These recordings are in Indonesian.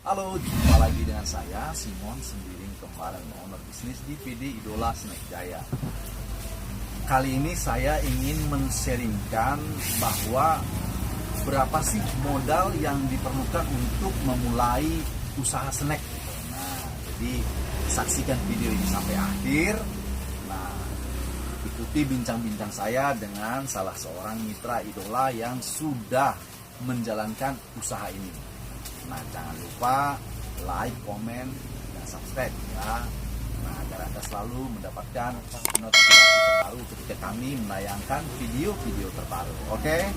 Halo, jumpa lagi dengan saya Simon Sembiring, kemarin owner bisnis di PD Idola Snack Jaya. Kali ini saya ingin men-sharingkan bahwa berapa sih modal yang diperlukan untuk memulai usaha snack. Nah, jadi saksikan video ini sampai akhir. Nah, ikuti bincang-bincang saya dengan salah seorang mitra idola yang sudah menjalankan usaha ini. Nah, jangan lupa like, komen, dan subscribe ya. Nah, agar Anda selalu mendapatkan notifikasi terbaru ketika kami menayangkan video-video terbaru. Oke?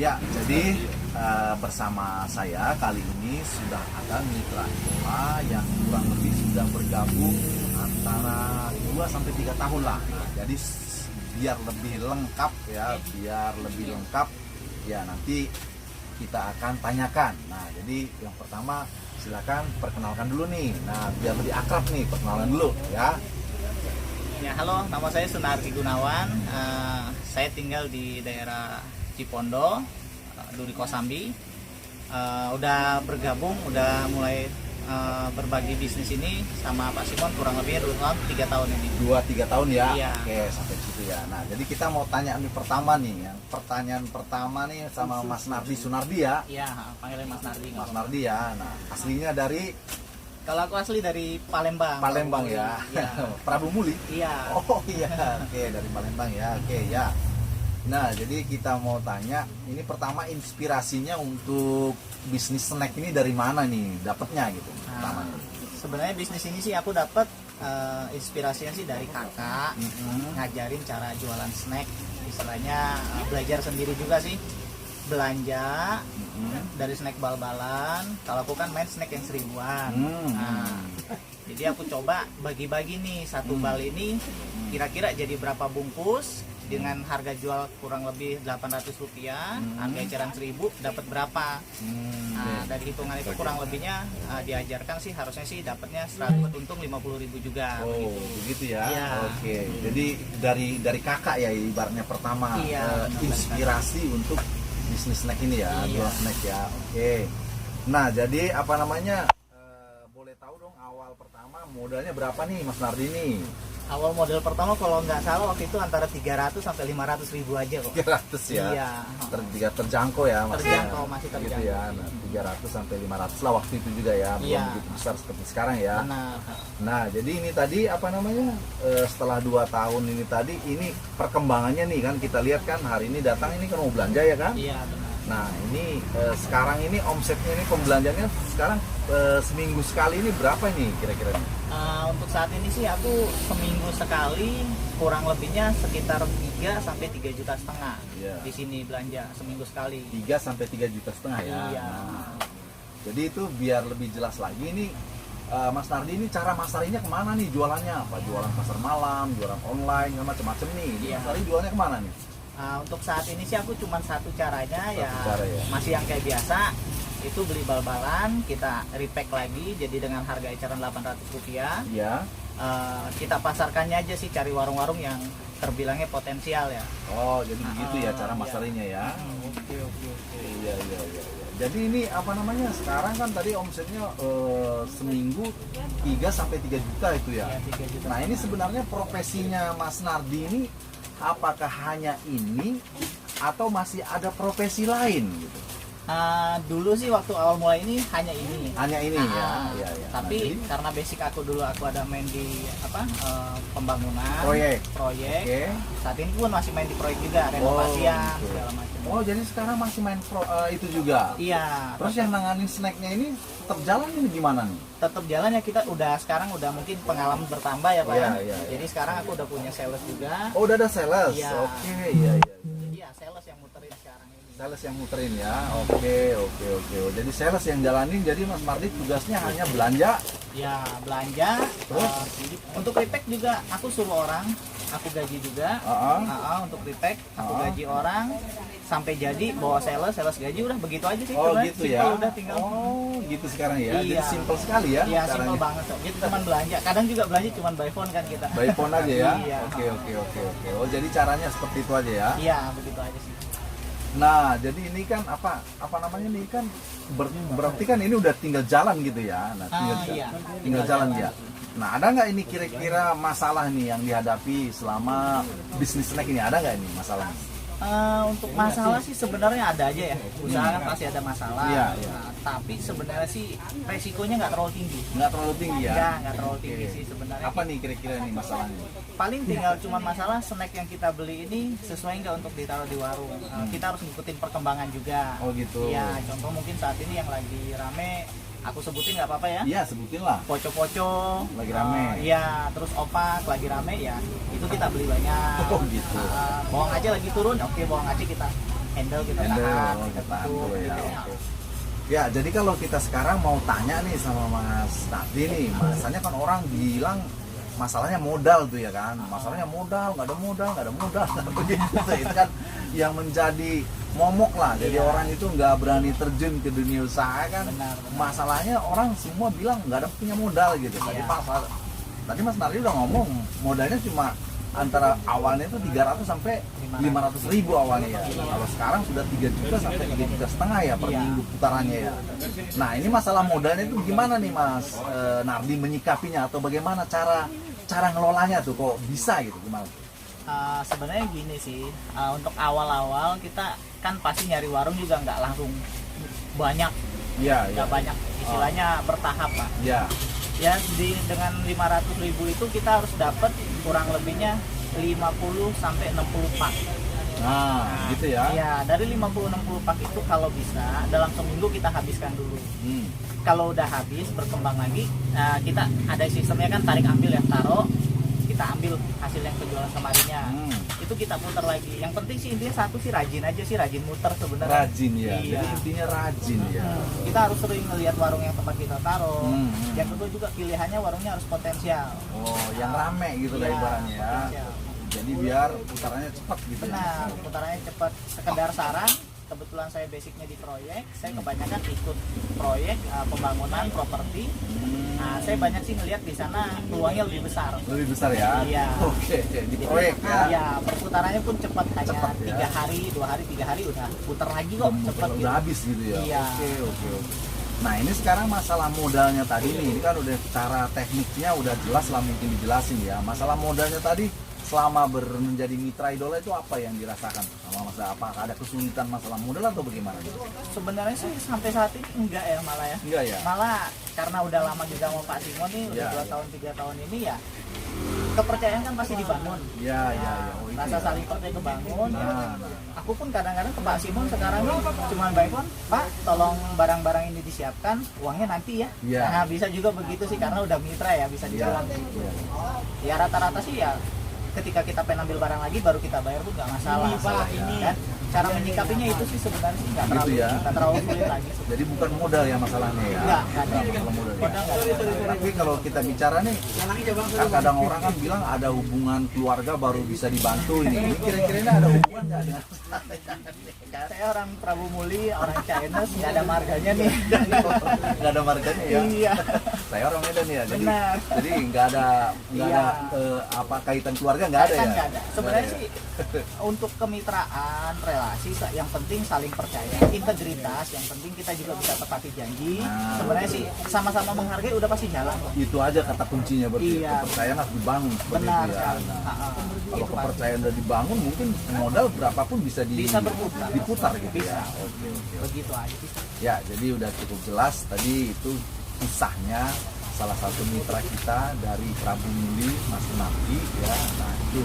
Ya, jadi bersama saya kali ini sudah ada mitra idola yang kurang lebih sudah bergabung antara 2-3 tahun lah. Jadi biar lebih lengkap ya, nanti kita akan tanyakan. Nah, jadi yang pertama silakan perkenalkan dulu nih. Nah, biar lebih akrab nih, perkenalan dulu ya. Ya, halo, nama saya Sunardi Gunawan. Saya tinggal di daerah Cipondo, Duri Kosambi. Udah bergabung, udah mulai berbagi bisnis ini sama Pak Simon kurang lebih 3 tahun ini. 2-3 tahun ya? Iya. Oke, sampai situ ya. Nah, jadi kita mau tanya nih pertama nih, yang pertanyaan pertama nih sama Mas Nardi Sunardi ya? Iya, panggilnya Mas Nardi. Mas Nardi ya. Nah, aslinya dari Kalau aku asli dari Palembang. Palembang ya? Iya. Prabu Muli? Iya. Oh iya, oke, dari Palembang ya, oke ya. Nah, jadi kita mau tanya, ini pertama inspirasinya untuk bisnis snack ini dari mana nih dapatnya gitu? Nah, sebenarnya bisnis ini sih aku dapat inspirasinya sih dari kakak, ngajarin cara jualan snack, istilahnya belajar sendiri juga sih, belanja dari snack bal-balan. Kalau aku kan main snack yang 1000-an. Nah, jadi aku coba bagi-bagi nih, satu bal ini kira-kira jadi berapa bungkus dengan harga jual kurang lebih Rp800, harga eceran 1000 dapat berapa. Nah, dari hitungan itu kurang lebihnya diajarkan sih harusnya sih dapatnya 100 untung 50.000 juga. Oh, begitu ya. Iya. Oke. Jadi dari kakak ya ibaratnya pertama Iya, inspirasi untuk bisnis snack ini ya, Iya. jual snack ya. Oke. Nah, jadi apa namanya? Boleh tahu dong awal pertama modalnya berapa nih Mas Nardi nih? Awal model pertama kalau nggak salah waktu itu antara 300 sampai 500.000 aja kok. 300 ya. Iya. Terjangkau ya Mas. Terjangkau, masih Gitu terjangkau. ya. Nah, 300 sampai 500 lah waktu itu juga ya, belum Iya. begitu besar seperti sekarang ya. Benar. Nah, jadi ini tadi apa namanya? Setelah 2 tahun ini tadi, ini perkembangannya nih kan kita lihat kan hari ini datang ini kan mau belanja ya kan? Iya, benar. Nah, ini sekarang ini omsetnya ini pembelanjaannya sekarang seminggu sekali ini berapa ini kira-kira nih? Untuk saat ini sih aku seminggu sekali kurang lebihnya sekitar 3-3,5 juta Iya. di sini belanja seminggu sekali. 3-3,5 juta ya. Iya. Nah, jadi itu biar lebih jelas lagi ini Mas Nardi ini cara masarinya kemana nih jualannya? Apa jualan pasar malam, jualan online, macam-macam nih. Ini Iya. Mas Nardi jualannya kemana nih? Untuk saat ini sih aku cuma satu caranya ya, cara ya. masih yang kayak biasa, itu beli bal-balan, kita repack lagi jadi dengan harga eceran Rp800. Ya. Kita pasarkannya aja sih, cari warung-warung yang terbilangnya potensial ya. Oh, jadi begitu ya cara iya. masarnya ya. Oke. Iya. Jadi ini apa namanya? Sekarang kan tadi omsetnya seminggu 3 sampai 3 juta itu ya. Ya, 3 juta. Nah, ini sebenarnya profesinya Mas Nardi ini apakah hanya ini atau masih ada profesi lain gitu? Dulu sih waktu awal mulai ini hanya ini. Hanya ini ya. Tapi Nah, jadi karena basic aku dulu aku ada main di pembangunan, proyek. proyek. Oke. Saat ini pun masih main di proyek juga, renovasian gitu. segala macam. Oh, jadi sekarang masih main itu juga. Iya. Terus yang nanganin snacknya ini tetap jalan ini gimana nih? Tetap jalan ya, kita udah sekarang udah mungkin pengalaman bertambah ya Pak. Iya. Jadi sekarang aku udah punya sales juga. Oh, udah ada sales. Iya. Oke, iya. Jadi ya sales yang muterin sekarang ini. Sales yang muterin ya. Oke. Oh, jadi sales yang jalanin, jadi Mas Mardi tugasnya hanya belanja. Ya belanja. Terus? Untuk repack juga aku suruh orang, aku gaji juga. Untuk repack aku gaji orang sampai jadi, bawa sales gaji, udah begitu aja sih. Oh, Coba, gitu simple, ya. Udah tinggal. Oh, gitu sekarang ya. Jadi Iya. simple sekali ya. Iya, caranya. simple banget. Jadi cuman belanja. Kadang juga belanja cuman by phone kan kita. By phone aja ya. Iya. Oke. Oh, jadi caranya seperti itu aja ya. Iya, begitu aja sih. Nah, jadi ini kan apa namanya nih kan berarti kan ini udah tinggal jalan gitu ya. Nah, Iya. tinggal jalan ya. Nah, ada nggak ini kira-kira masalah nih yang dihadapi selama bisnis snack ini? Ada nggak ini masalah? Untuk masalah sih sebenarnya ada aja ya. Usaha kan pasti ada masalah. Iya. Nah, tapi sebenarnya sih resikonya nggak terlalu tinggi. Nggak terlalu tinggi ya? Nggak terlalu tinggi Oke. sih sebenarnya. Apa nih kira-kira nih masalahnya? Paling tinggal cuma masalah snack yang kita beli ini sesuai nggak untuk ditaruh di warung. Kita harus ngikutin perkembangan juga. Oh, gitu. Ya, contoh mungkin saat ini yang lagi rame, aku sebutin nggak apa-apa ya. Iya, sebutin lah. Poco-poco Lagi rame. Iya, terus opak lagi rame ya. Itu kita beli banyak. Oh, gitu. Bawang aja lagi turun, oke bawang aja kita handle, kita tahan. kita tahan Gitu, dulu ya. gitu ya. Oke. Ya, jadi kalau kita sekarang mau tanya nih sama Mas Nardi nih, masanya kan orang bilang masalahnya modal tuh ya kan, masalahnya modal, nggak ada modal, begitu. Itu kan yang menjadi momok lah. Jadi Iya. orang itu nggak berani terjun ke dunia usaha kan. Benar. Masalahnya orang semua bilang nggak ada punya modal gitu. Iya. Tadi Mas Nardi udah ngomong modalnya cuma antara awalnya itu 300 sampai 500 ribu awalnya ya. Kalau sekarang sudah 3 juta sampai 3 juta setengah ya per Iya. minggu putarannya ya. Nah, ini masalah modalnya itu gimana nih Mas Nardi menyikapinya atau bagaimana cara ngelolanya tuh, kok bisa gitu, gimana? Sebenarnya gini sih, untuk awal-awal kita kan pasti nyari warung juga nggak langsung banyak, Iya, nggak banyak, istilahnya bertahap lah. Iya. Ya dengan 500 ribu itu kita harus dapat kurang lebihnya 50 sampai 60 pak. Nah, gitu ya. Iya, dari 50-60 pak itu kalau bisa dalam seminggu kita habiskan dulu. Hmm. Kalau udah habis berkembang lagi, kita ada sistemnya kan, tarik ambil ya, taruh, kita ambil hasil yang penjualan kemarinnya. Itu kita putar lagi. Yang penting sih intinya satu sih, rajin aja sih, rajin muter sebenarnya. Rajin ya. Iya. Jadi intinya rajin ya. Kita harus sering ngelihat warung yang tempat kita taruh. Yang kedua juga pilihannya warungnya harus potensial. Oh, yang rame gitu lah Iya, ibaratnya ya. potensial. Jadi biar putarannya cepat gitu ya. Benar, putarannya cepat. Sekedar saran, kebetulan saya basicnya di proyek, saya kebanyakan ikut proyek pembangunan properti. Nah, saya banyak sih ngelihat di sana peluangnya lebih besar. Lebih besar ya. Iya. Oke, di proyek ya. Iya, perputarannya pun cepat, hanya Cepat, ya. 3 hari, 2 hari, 3 hari udah putar lagi kok, cepat Udah gitu. habis gitu ya. Iya. Oke. Nah, ini sekarang masalah modalnya tadi nih, ini kan udah cara tekniknya udah jelas lah mungkin dijelasin ya. Masalah modalnya tadi selama menjadi mitra idola itu apa yang dirasakan sama Mas? Apakah ada kesulitan masalah modal atau bagaimana? Sebenarnya sih sampai saat ini enggak ya, malah ya. Enggak ya? Malah karena udah lama juga sama Pak Simon nih, udah Iya, 2 iya. tahun 3 tahun ini ya, kepercayaan kan pasti dibangun. Iya. Oh, itu Rasa ya. saling percaya kebangun. Nah. Aku pun kadang-kadang ke Pak Simon sekarang nih cuma by phone, Pak tolong barang-barang ini disiapkan, uangnya nanti ya. Iya. Nah, bisa juga begitu sih karena udah mitra ya, bisa dibilang Iya. gitu. Ya rata-rata sih ya ketika kita pengen ambil barang lagi baru kita bayar pun nggak masalah. Ini, Pak, ini. Kan? Cara menyikapinya itu sih sebenarnya sih nggak terlalu, Gitu ya. nggak terlalu sulit lagi. Jadi bukan modal ya masalahnya ya. Nggak ada. Masalah modal ya. Modal nggak ada. Tapi kalau kita bicara nih, kan kadang orang kan bilang ada hubungan keluarga baru bisa dibantu ini. Ini kira-kira ini ada hubungan nggak dengan Saya orang Prabu Muli, orang Chinese, nggak ada marganya nih. nggak ada marganya ya? Iya. Saya orang Medan ya, Benar. jadi nggak ada Iya. apa kaitan keluarga nggak ada Kan ya? nggak ada. Sebenarnya Nggak sih untuk kemitraan, relasi, yang penting saling percaya, integritas, yang penting kita juga bisa tepati janji. Nah. Sebenarnya sih sama-sama menghargai udah pasti jalan kok. Itu aja kata kuncinya berarti. Iya. Kepercayaan harus dibangun seperti Benar itu ya. sekali. Nah, Ha-ha. kalau Itu pasti. kepercayaan udah dibangun, mungkin modal berapapun bisa Bisa berputar. diputar gitu Bisa. ya. Oke, oke. Begitu aja sih. Ya, jadi udah cukup jelas tadi itu kisahnya salah satu mitra kita dari Prabu Muli, Mas Nafi ya. Nah, itu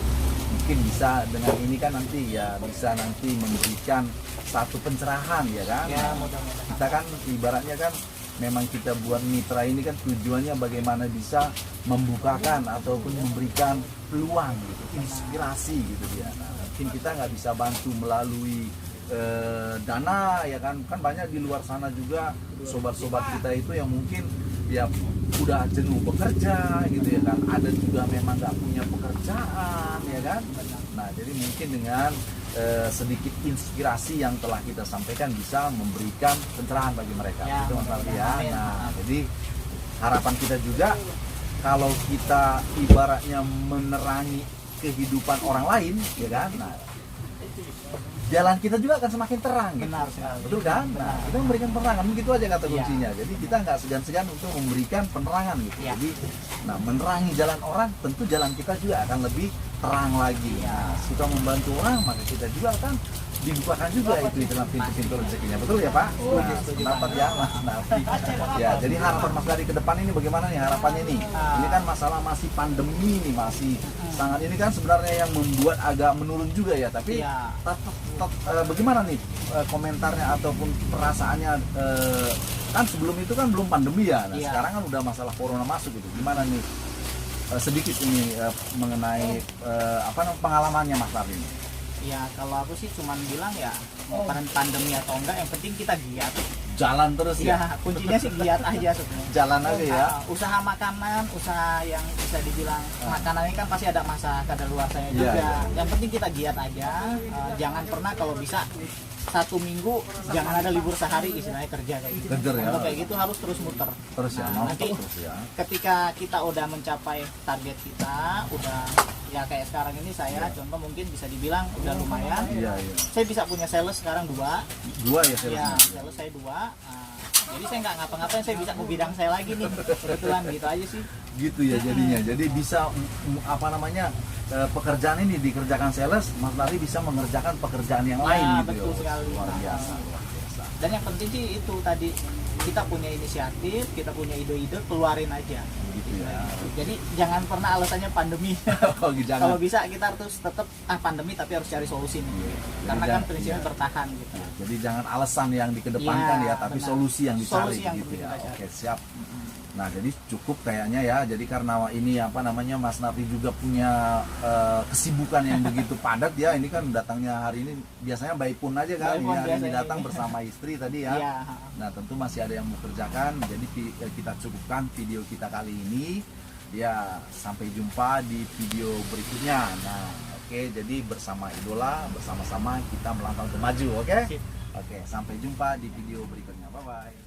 mungkin bisa dengan ini kan nanti ya bisa nanti memberikan satu pencerahan ya kan. Ya mudah-mudahan. Kita kan ibaratnya kan memang kita buat mitra ini kan tujuannya bagaimana bisa membukakan ataupun memberikan peluang gitu, inspirasi gitu dia. Nah, mungkin kita nggak bisa bantu melalui dana ya kan banyak di luar sana juga sobat-sobat kita itu yang mungkin ya udah jenuh bekerja gitu ya kan, ada juga memang nggak punya pekerjaan ya kan. Nah jadi mungkin dengan sedikit inspirasi yang telah kita sampaikan bisa memberikan pencerahan bagi mereka Ya, itu Mas Alfi ya. amin. Nah jadi harapan kita juga kalau kita ibaratnya menerangi kehidupan orang lain ya kan, nah jalan kita juga akan semakin terang gitu. Benar sekali. Betul kan? Nah, kita memberikan penerangan, begitu aja kata Iya. kuncinya. Jadi kita nggak segan-segan untuk memberikan penerangan gitu. Iya. Jadi, nah menerangi jalan orang, tentu jalan kita juga akan lebih terang lagi. Iya. Nah, kita membantu orang, maka kita juga akan dibukakan juga itu di dalam pintu-pintu rezekinya. Betul ya Pak? Nah, pendapat ya Mas Nafi. Ya, jadi harapan Mas dari ke depan ini bagaimana nih harapannya nih? Ini kan masalah masih pandemi nih, masih sangat ini kan sebenarnya yang membuat agak menurun juga ya. Tapi Iya. bagaimana nih komentarnya ataupun perasaannya kan sebelum itu kan belum pandemi ya. Nah, Iya. sekarang kan udah masalah corona masuk gitu. Gimana nih sedikit ini mengenai apa namanya pengalamannya Mas Nafi ini? Ya kalau aku sih cuman bilang ya mau pandemi atau enggak yang penting kita giat. Jalan terus Ya ya. kuncinya sih giat aja sebenarnya. Jalan aja ya. Usaha makanan, usaha yang bisa dibilang makanan ini kan pasti ada masa kadaluarsanya Iya, juga. iya. Yang penting kita giat aja. Jangan pernah kalau bisa 1 minggu jangan ada libur sehari istilahnya kerja kayak gitu. Bener ya. Kalau kayak gitu harus terus muter. Terus ya, Nah, nanti terus ya. ketika kita udah mencapai target kita, udah ya kayak sekarang ini saya contoh mungkin bisa dibilang udah lumayan. Iya, iya. Saya bisa punya sales sekarang 2. Dua ya Ya, salesnya. sales saya 2. Jadi saya nggak ngapa-ngapain, saya bisa ke bidang saya lagi nih. Kebetulan gitu aja sih. Gitu ya jadinya. Jadi bisa apa namanya pekerjaan ini dikerjakan sales, Mas Lari bisa mengerjakan pekerjaan yang Ya, lain gitu. betul ya. sekali. Luar biasa, luar biasa. Dan yang penting sih itu tadi kita punya inisiatif, kita punya ide-ide, keluarin aja. Gitu ya. Jadi jangan pernah alasannya pandemi. Oh, jangan. Kalau bisa kita harus tetap pandemi tapi harus cari solusi nih. Iya. Karena Jadi kan jangan- prinsipnya iya. bertahan gitu. Jadi jangan alasan yang dikedepankan Iya, ya, tapi benar. solusi yang dicari Solusi yang gitu perlu ya. kita cari. Oke, siap. Nah, jadi cukup kayaknya ya. Jadi karena ini apa namanya Mas Nafi juga punya kesibukan yang begitu padat ya. Ini kan datangnya hari ini biasanya by phone aja kan. By Ini phone hari ini biasanya. datang bersama istri tadi ya. Iya. Nah, tentu masih ada yang mau kerjakan. Jadi kita cukupkan video kita kali ini. Ya, sampai jumpa di video berikutnya. Nah, oke, jadi bersama Idola, bersama-sama kita melangkah untuk maju, oke? Sip. Oke, sampai jumpa di video berikutnya. Bye-bye.